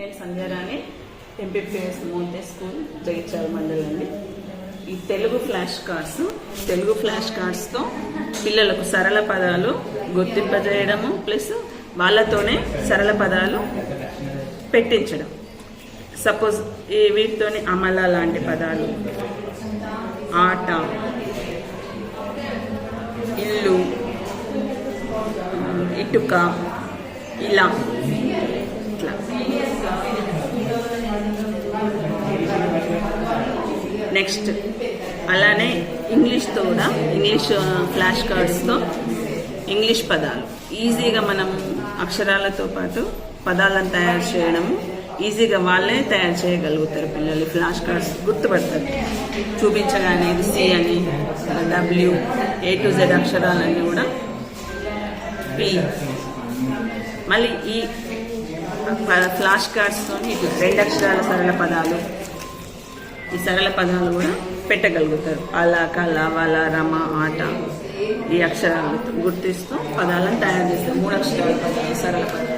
నేను Sandhyarani MPPS Monte school Jagtial మండలం అండి. ఈ తెలుగు ఫ్లాష్ కార్డ్స్తో పిల్లలకు సరళ పదాలు గుర్తింపజేయడము ప్లస్ వాళ్ళతోనే సరళ పదాలు పెట్టించడం. సపోజ్ ఈ వీటితోని అమల లాంటి పదాలు, ఆట, ఇల్లు, ఇటుక, ఇలా ఇట్లా. నెక్స్ట్ అలానే ఇంగ్లీష్తో కూడా ఇంగ్లీష్ ఫ్లాష్ కార్డ్స్తో ఇంగ్లీష్ పదాలు ఈజీగా మనం అక్షరాలతో పాటు పదాలను తయారు చేయడము ఈజీగా వాళ్ళే తయారు చేయగలుగుతారు పిల్లలు. ఫ్లాష్ కార్డ్స్ గుర్తుపడతారు చూపించగానే ఇది సి అని, డబ్ల్యూ, A to Z అక్షరాలన్నీ కూడా పి. మళ్ళీ ఈ ఫ్లాష్ కార్డ్స్తో ఇటు 2 అక్షరాల సరళ పదాలు, ఈ సరళ పదాలు కూడా పెట్టగలుగుతారు. అలా, కళ, వల, రమ, ఆట, ఈ అక్షరాలతో గుర్తిస్తూ పదాలను తయారు చేస్తారు. 3 అక్షరాల పదాలు సరళ పదాలు.